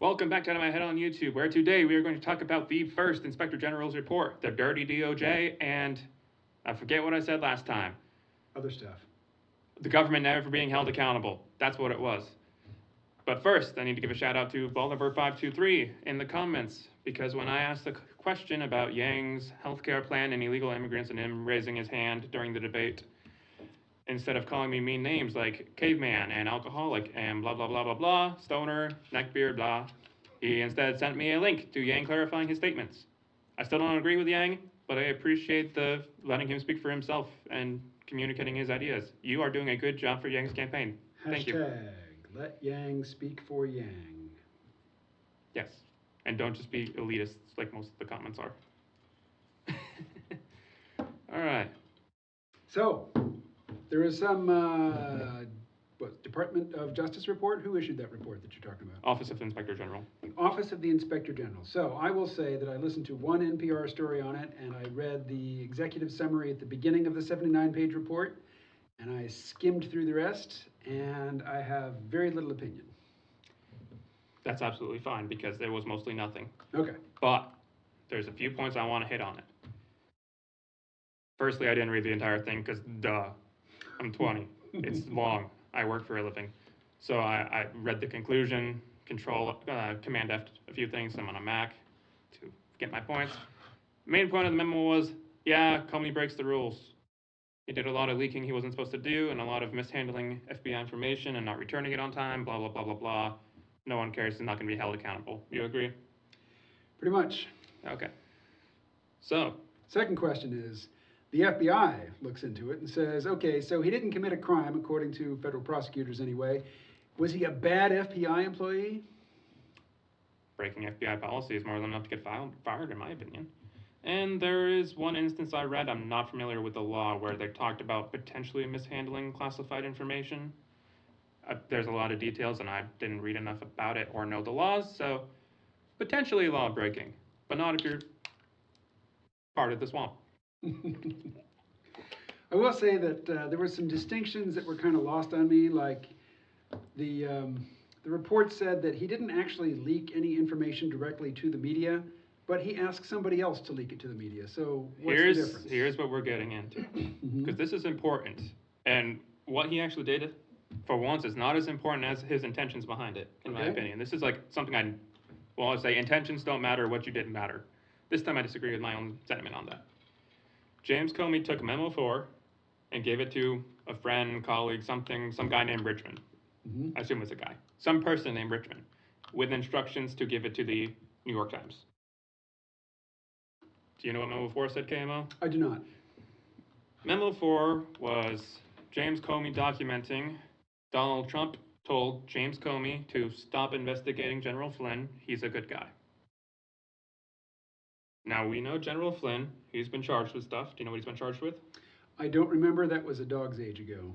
Welcome back to My Head on YouTube, where today we are going to talk about the first Inspector General's report, the dirty DOJ, and I forget what I said last time. Other stuff. The government never being held accountable. That's what it was. But first, I need to give a shout out to Volliver523 in the comments, because when I asked the question about Yang's healthcare plan and illegal immigrants and him raising his hand during the debate, instead of calling me mean names like caveman and alcoholic and blah blah blah blah blah, stoner, neckbeard, blah, he instead sent me a link to Yang clarifying his statements. I still don't agree with Yang, but I appreciate the letting him speak for himself and communicating his ideas. You are doing a good job for Yang's campaign. Thank you. Hashtag let Yang speak for Yang. Yes, and don't just be elitists like most of the comments are. All right. So, there is some Department of Justice report? Who issued that report that you're talking about? Office of the Inspector General. The Office of the Inspector General. So, I will say that I listened to one NPR story on it, and I read the executive summary at the beginning of the 79-page report, and I skimmed through the rest, and I have very little opinion. That's absolutely fine, because there was mostly nothing. Okay. But there's a few points I want to hit on it. Firstly, I didn't read the entire thing because, duh, I'm 20. It's long. I work for a living. So I read the conclusion, Command F a few things. I'm on a Mac to get my points. Main point of the memo was, yeah, Comey breaks the rules. He did a lot of leaking he wasn't supposed to do and a lot of mishandling FBI information and not returning it on time, blah, blah, blah, blah, blah. No one cares. He's not going to be held accountable. You agree? Pretty much. Okay. So. Second question is, the FBI looks into it and says, okay, so he didn't commit a crime, according to federal prosecutors anyway. Was he a bad FBI employee? Breaking FBI policy is more than enough to get fired, in my opinion. And there is one instance I read, I'm not familiar with the law, where they talked about potentially mishandling classified information. There's a lot of details, and I didn't read enough about it or know the laws, so potentially law breaking, but not if you're part of the swamp. I will say that there were some distinctions that were kind of lost on me, like the report said that he didn't actually leak any information directly to the media, but he asked somebody else to leak it to the media. So what's the difference? Here's what we're getting into, because this is important, and what he actually did, for once, is not as important as his intentions behind it, in my opinion. This is like something I say intentions don't matter, what you didn't matter. This time I disagree with my own sentiment on that. James Comey took Memo 4 and gave it to a friend, colleague, some guy named Richmond. I assume it's a guy. Some person named Richmond, with instructions to give it to the New York Times. Do you know what Memo 4 said, KMO? I do not. Memo 4 was James Comey documenting Donald Trump told James Comey to stop investigating General Flynn. He's a good guy. Now, we know General Flynn. He's been charged with stuff. Do you know what he's been charged with? I don't remember. That was a dog's age ago.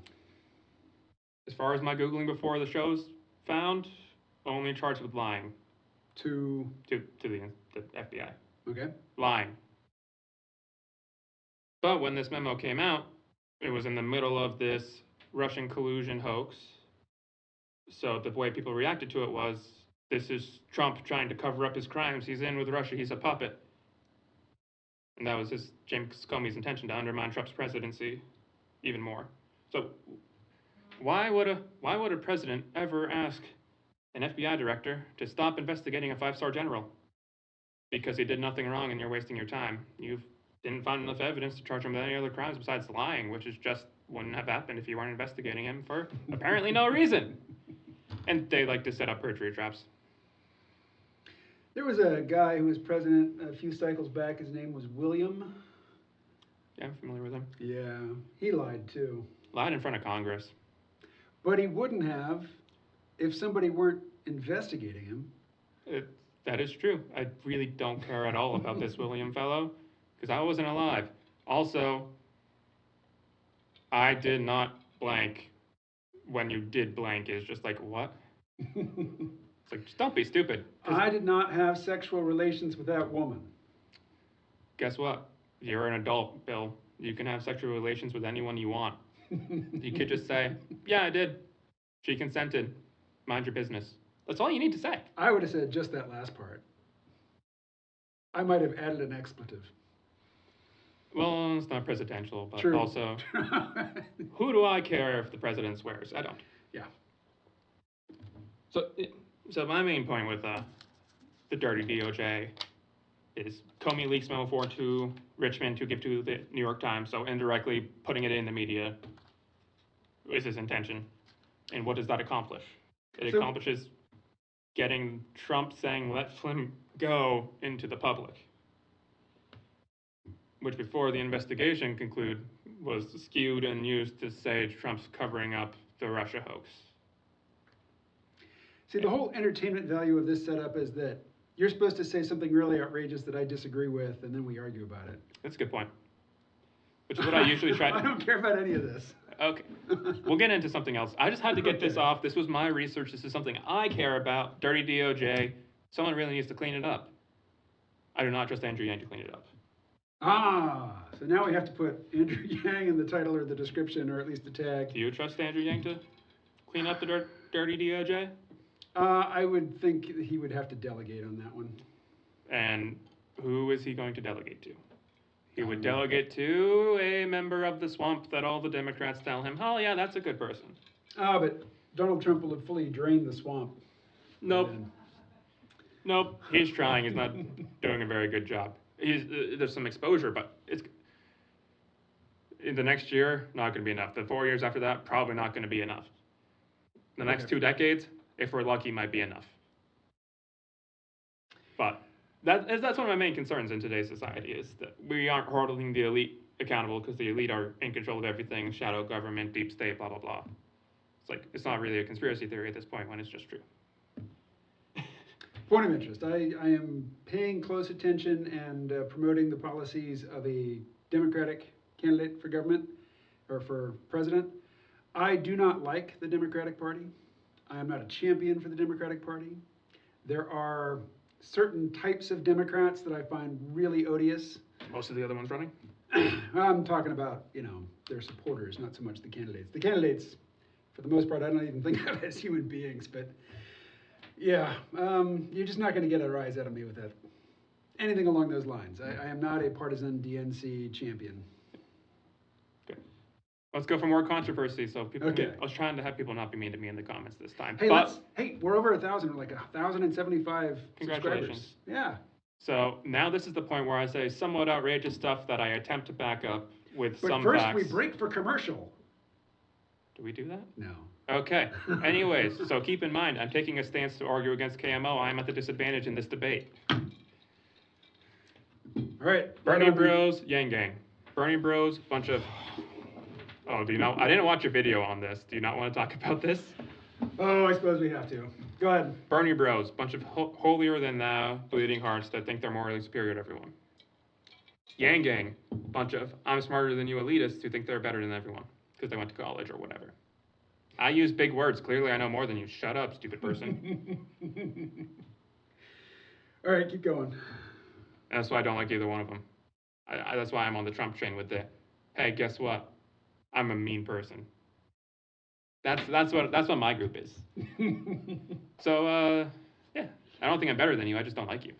As far as my Googling before the show's found, only charged with lying. To the FBI. Okay. Lying. But when this memo came out, it was in the middle of this Russian collusion hoax. So the way people reacted to it was, this is Trump trying to cover up his crimes. He's in with Russia. He's a puppet. And that was James Comey's intention, to undermine Trump's presidency even more. So why would a president ever ask an FBI director to stop investigating a 5-star general? Because he did nothing wrong and you're wasting your time. You didn't find enough evidence to charge him with any other crimes besides lying, which is just wouldn't have happened if you weren't investigating him for apparently no reason. And they like to set up perjury traps. There was a guy who was president a few cycles back. His name was William. Yeah, I'm familiar with him. Yeah, he lied too. Lied in front of Congress. But he wouldn't have if somebody weren't investigating him. That is true. I really don't care at all about this William fellow, because I wasn't alive. Also, I did not blank when you did blank is just like, what? It's like, just don't be stupid. I did not have sexual relations with that woman. Guess what? You're an adult, Bill. You can have sexual relations with anyone you want. You could just say, yeah, I did. She consented. Mind your business. That's all you need to say. I would have said just that last part. I might have added an expletive. Well, it's not presidential, but True. also, who do I care if the president swears? I don't. Yeah. So my main point with the dirty DOJ is Comey leaks Memo 4 to Richmond to give to the New York Times, so indirectly putting it in the media is his intention. And what does that accomplish? It accomplishes getting Trump saying, let Flynn go, into the public. Which before the investigation concluded was skewed and used to say Trump's covering up the Russia hoax. See, the whole entertainment value of this setup is that you're supposed to say something really outrageous that I disagree with, and then we argue about it. That's a good point. Which is what I usually try to... I don't care about any of this. Okay. We'll get into something else. I just had to get this off. This was my research. This is something I care about. Dirty DOJ. Someone really needs to clean it up. I do not trust Andrew Yang to clean it up. Ah, so now we have to put Andrew Yang in the title or the description, or at least the tag. Do you trust Andrew Yang to clean up the dirty DOJ? I would think he would have to delegate on that one. And who is he going to delegate to? He would delegate to a member of the swamp that all the Democrats tell him, oh yeah, that's a good person. Ah, but Donald Trump will have fully drained the swamp. Nope. Nope. He's trying. He's not doing a very good job. There's some exposure, but it's in the next year, not going to be enough. The 4 years after that, probably not going to be enough. The next 2 decades, if we're lucky, might be enough. But that's one of my main concerns in today's society, is that we aren't holding the elite accountable because the elite are in control of everything, shadow government, deep state, blah, blah, blah. It's like, it's not really a conspiracy theory at this point when it's just true. Point of interest. I am paying close attention and promoting the policies of a Democratic candidate for government or for president. I do not like the Democratic Party. I am not a champion for the Democratic Party. There are certain types of Democrats that I find really odious. Most of the other ones running? I'm talking about, their supporters, not so much the candidates. The candidates, for the most part, I don't even think of as human beings, but yeah, you're just not going to get a rise out of me with that. Anything along those lines. I am not a partisan DNC champion. Okay. Let's go for more controversy. So people, okay. I was trying to have people not be mean to me in the comments this time. Hey, we're over 1,000. We're like 1,075 congratulations. subscribers. Yeah. So now this is the point where I say somewhat outrageous stuff that I attempt to back up with some But first facts. we break for commercial. Do we do that? No. Okay. Anyways, so keep in mind, I'm taking a stance to argue against KMO. I'm at the disadvantage in this debate. All right. Bernie Bros, Yang Gang. Bernie Bros, bunch of... Oh, do you know? I didn't watch a video on this. Do you not want to talk about this? Oh, I suppose we have to. Go ahead. Bernie Bros, bunch of holier-than-thou bleeding hearts that think they're morally superior to everyone. Yang Gang, bunch of I'm smarter than you elitists who think they're better than everyone because they went to college or whatever. I use big words. Clearly, I know more than you. Shut up, stupid person. All right, keep going. That's why I don't like either one of them. That's why I'm on the Trump train with the, hey, guess what? I'm a mean person. That's what my group is. So, yeah, I don't think I'm better than you. I just don't like you.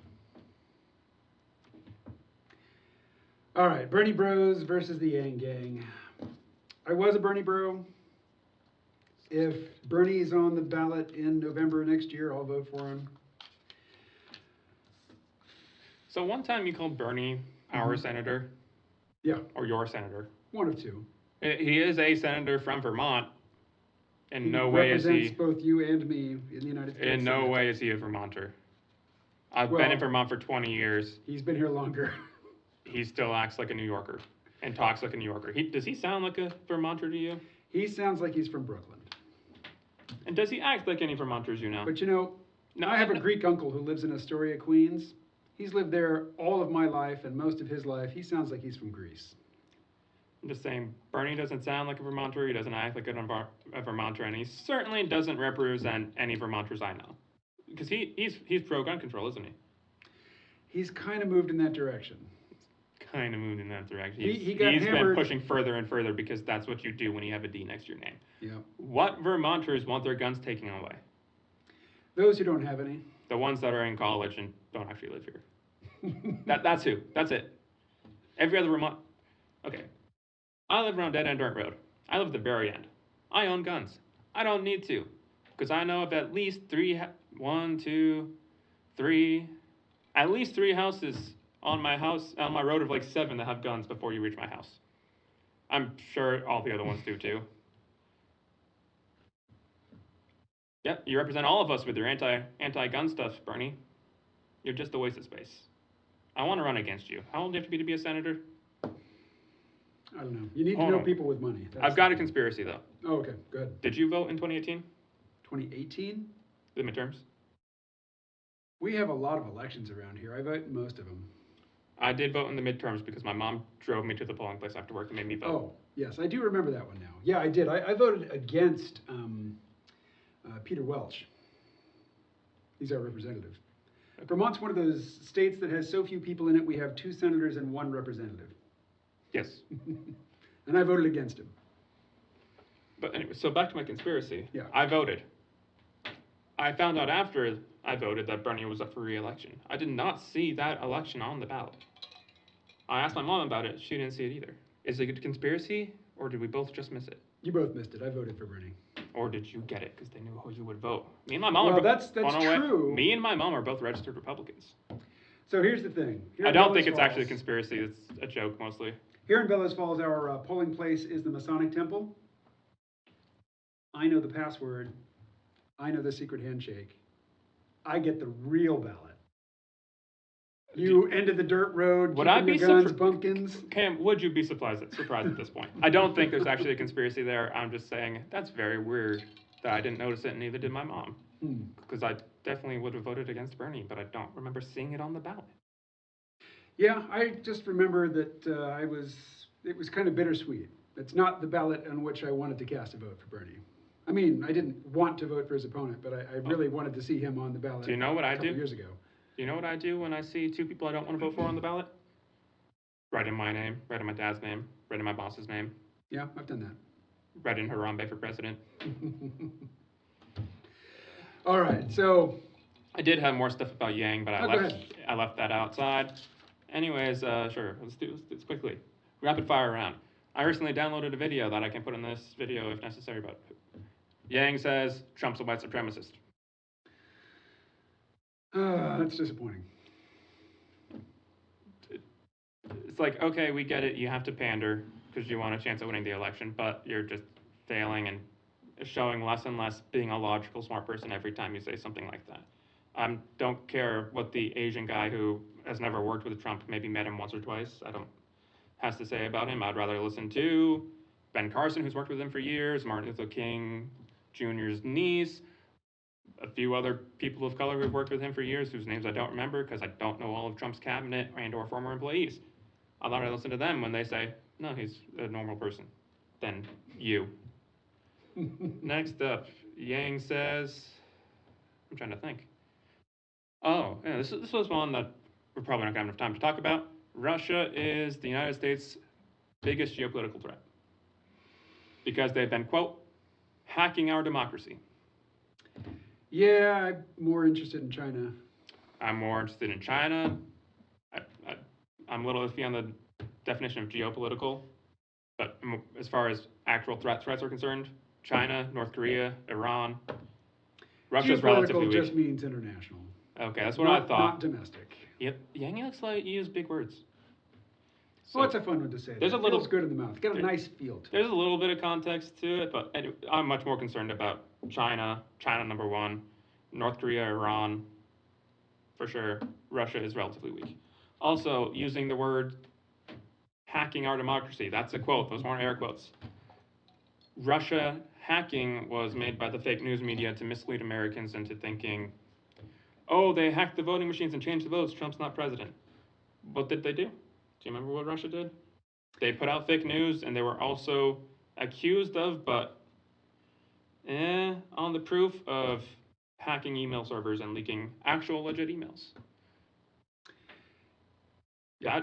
All right, Bernie Bros versus the Yang Gang. I was a Bernie Bro. If Bernie's on the ballot in November next year, I'll vote for him. So one time you called Bernie our senator. Yeah. Or your senator. One of two. He is a senator from Vermont. In no He way is he... represents both you and me in the United States. In no way is he a Vermonter. I've been in Vermont for 20 years. He's been here longer. He still acts like a New Yorker and talks like a New Yorker. Does he sound like a Vermonter to you? He sounds like he's from Brooklyn. And does he act like any Vermonters you know? But I have a Greek uncle who lives in Astoria, Queens. He's lived there all of my life and most of his life. He sounds like he's from Greece. I'm just saying, Bernie doesn't sound like a Vermonter. He doesn't act like a Vermonter, and he certainly doesn't represent any Vermonters I know. Because he's pro-gun control, isn't he? He's kind of moved in that direction. Kind of moved in that direction. He got he's hammered. Been pushing further and further because that's what you do when you have a D next to your name. Yeah. What Vermonters want their guns taken away? Those who don't have any. The ones that are in college and don't actually live here. That's who. That's it. Every other Vermont. Okay. I live around Dead End Dirt Road. I live at the very end. I own guns. I don't need to, because I know of at least at least three houses on my road of like 7 that have guns before you reach my house. I'm sure all the other ones do too. Yep, you represent all of us with your anti-gun stuff, Bernie. You're just a waste of space. I want to run against you. How old do you have to be a senator? I don't know. You need to know people with money. I've got a conspiracy, though. Oh, okay, good. Did you vote in 2018? 2018? The midterms? We have a lot of elections around here. I vote in most of them. I did vote in the midterms because my mom drove me to the polling place after work and made me vote. Oh, yes, I do remember that one now. Yeah, I did. I voted against Peter Welch. He's our representative. Okay. Vermont's one of those states that has so few people in it, we have 2 senators and 1 representative. Yes. And I voted against him. But anyway, so back to my conspiracy. Yeah. I voted. I found out after I voted that Bernie was up for re-election. I did not see that election on the ballot. I asked my mom about it. She didn't see it either. Is it a conspiracy, or did we both just miss it? You both missed it. I voted for Bernie. Or did you get it because they knew who you would vote? Me and my mom well, that's true. Me and my mom are both registered Republicans. So here's the thing. I don't think it's actually a conspiracy. It's a joke mostly. Here in Bellows Falls, our polling place is the Masonic Temple. I know the password. I know the secret handshake. I get the real ballot. You end of the dirt road, would I be your guns, pumpkins. Cam, would you be surprised at this point? I don't think there's actually a conspiracy there. I'm just saying that's very weird that I didn't notice it, and neither did my mom. Because I definitely would have voted against Bernie, but I don't remember seeing it on the ballot. Yeah, I just remember that it was kind of bittersweet. It's not the ballot on which I wanted to cast a vote for Bernie. I mean, I didn't want to vote for his opponent, but I really wanted to see him on the ballot. Do you know what I do? Years ago. Do you know what I do when I see 2 people I don't want to vote for on the ballot? Write in my name, write in my dad's name, write in my boss's name. Yeah, I've done that. Write in Harambe for president. All right, so I did have more stuff about Yang, but I left that outside. Anyways, sure, let's do this quickly. Rapid fire round. I recently downloaded a video that I can put in this video if necessary, but Yang says Trump's a white supremacist. That's disappointing. It's like, okay, we get it. You have to pander because you want a chance at winning the election, but you're just failing and showing less and less being a logical, smart person every time you say something like that. Don't care what the Asian guy who has never worked with Trump, maybe met him once or twice, has to say about him. I'd rather listen to Ben Carson, who's worked with him for years, Martin Luther King Jr.'s niece, a few other people of color who've worked with him for years, whose names I don't remember because I don't know all of Trump's cabinet and or former employees. I'd rather listen to them when they say, no, he's a normal person, than you. Next up, Yang says, I'm trying to think. Oh, yeah, this was one that we're probably not going to have enough time to talk about. Russia is the United States' biggest geopolitical threat because they've been, quote, hacking our democracy. Yeah, I'm more interested in China. I'm more interested in China. I'm a little iffy on the definition of geopolitical, but as far as actual threats are concerned, China, North Korea, Iran, Russia's relatively weak. Geopolitical just means international. Okay, that's what I thought. Not domestic. Yep, Yang looks like you use big words. So, well, it's a fun one to say. There's a little good in the mouth. It's got a nice feel to it. There's a little bit of context to it, but I'm much more concerned about China number 1, North Korea, Iran, for sure. Russia is relatively weak. Also, using the word hacking our democracy, that's a quote, those weren't air quotes. Russia hacking was made by the fake news media to mislead Americans into thinking, oh, they hacked the voting machines and changed the votes, Trump's not president. What did they do? Do you remember what Russia did? They put out fake news, and they were also accused of, but on the proof of hacking email servers and leaking actual legit emails. Yeah,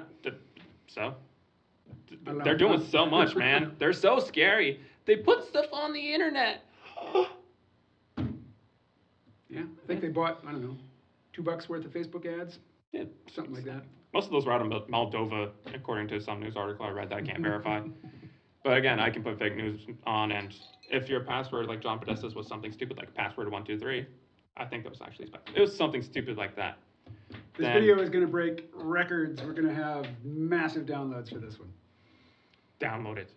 they're doing so much, man. They're so scary. They put stuff on the internet. Yeah, I think they bought, I don't know, $2 worth of Facebook ads, Yeah, something like that. most of those were out of Moldova, according to some news article I read that I can't verify. But again, I can put fake news on, and if your password, like John Podesta's, was something stupid like password123, I think that was actually it was something stupid like that. This video is going to break records. We're going to have massive downloads for this one. Download it.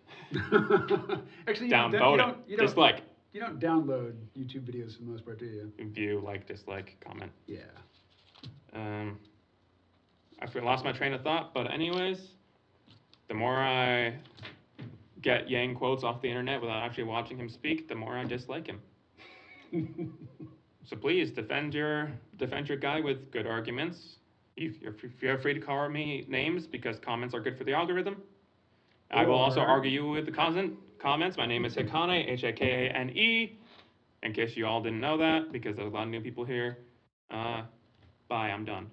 Actually, Download it. Dislike. You don't download YouTube videos for the most part, do you? View, like, dislike, comment. Yeah. I lost my train of thought, but anyways, the more I get Yang quotes off the internet without actually watching him speak, the more I dislike him. So please defend your guy with good arguments. You're free to call me names because comments are good for the algorithm. I will also argue with the comments. My name is Hikane, Hakane, in case you all didn't know that, because there's a lot of new people here. Bye, I'm done.